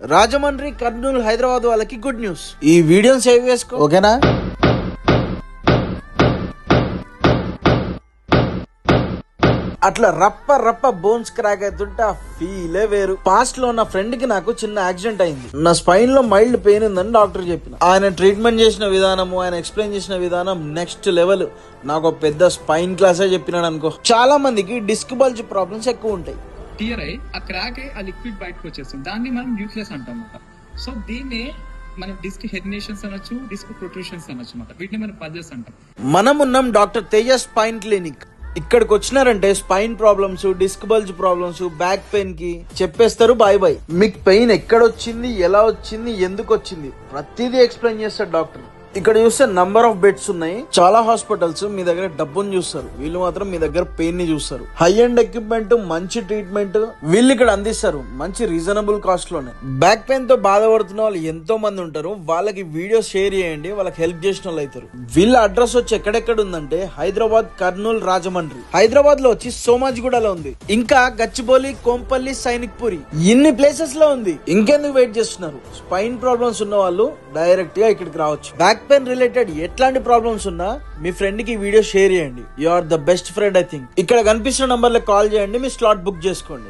రాజమండ్రి, కర్నూలు, హైదరాబాద్ వాళ్ళకి good news. ఈ వీడియోని సేవ్ చేసుకో, ఓకేనా? అట్లా రప్ప బోన్స్ క్రాక్ అవుతుంటే ఆ ఫీలే వేరు. పాస్ట్ లో నా ఫ్రెండ్ కి నాకు చిన్న యాక్సిడెంట్ అయింది. నా స్పైన్ లో మైల్డ్ పెయిన్ ఉందని డాక్టర్ చెప్పిన. ఆయన ట్రీట్మెంట్ చేసిన విధానము, ఆయన ఎక్స్ప్లెయిన్ చేసిన విధానం నెక్స్ట్ లెవెల్. నాకు పెద్ద స్పైన్ క్లాసే చెప్పినాడు అనుకో. చాలా మందికి డిస్క్ బల్జ్ ప్రాబ్లమ్స్ ఎక్కువ ఉంటాయి. టియర్ అయ్యి ఆ క్రాక్ అయ్యి ఆ లిక్విడ్ బయటకు వచ్చేస్తుంది. దాన్ని మనం న్యూక్లియస్ అంటాం అన్నమాట. సో దీన్ని మనం డిస్క్ హెర్నియేషన్స్ అనొచ్చు, డిస్క్ ప్రొట్రూషన్స్ అనొచ్చు అన్నమాట. వీటిని మనం పల్జెస్ అంటాం. మనం ఉన్నాం డాక్టర్ తేజ స్పైన్ క్లినిక్. ఇక్కడికి వచ్చినారంటే spine problems, disc bulge problems, back pain కి చెప్పేస్తారు బాయ్ బాయ్. మీకు పెయిన్ ఎక్కడొచ్చింది, ఎలా వచ్చింది, ఎందుకు వచ్చింది, ప్రతిదీ ఎక్స్ప్లెయిన్ చేస్తారు డాక్టర్. ఇక్కడ చూస్తే నంబర్ ఆఫ్ బెడ్స్ ఉన్నాయి. చాలా హాస్పిటల్స్ మీ దగ్గర డబ్బుని చూస్తారు, వీళ్ళు మాత్రం మీ దగ్గర పెయిన్ ని చూస్తారు. హై అండ్ ఎక్విప్మెంట్, మంచి ట్రీట్మెంట్ వీళ్ళు ఇక్కడ అందిస్తారు, మంచి రీజనబుల్ కాస్ట్ లోనే. బ్యాక్ పెయిన్ తో బాధపడుతున్న వాళ్ళు ఎంతో మంది ఉంటారు. వాళ్ళకి వీడియో షేర్ చేయండి, వాళ్ళకి హెల్ప్ చేసిన వాళ్ళు అవుతారు. వీళ్ళ అడ్రస్ వచ్చి ఎక్కడెక్కడ ఉందంటే హైదరాబాద్, కర్నూలు, రాజమండ్రి. హైదరాబాద్ లో వచ్చి సోమాజిగూడలో ఉంది, ఇంకా గచ్చిబౌలి, కోంపల్లి, సైనిక్ పురి, ఇన్ని ప్లేసెస్ లో ఉంది. ఇంకెందుకు వెయిట్ చేస్తున్నారు? స్పైన్ ప్రాబ్లమ్స్ ఉన్న వాళ్ళు డైరెక్ట్ గా ఇక్కడికి రావచ్చు. బ్యాక్ పెయిన్ రిలేటెడ్ ఎట్లాంటి ప్రాబ్లమ్స్ ఉన్నా మీ ఫ్రెండ్ కి వీడియో షేర్ చేయండి. You are the best friend I think. ఇక్కడ కనిపిస్తున్న నంబర్ లో కాల్ చేయండి, మీ స్లాట్ బుక్ చేసుకోండి.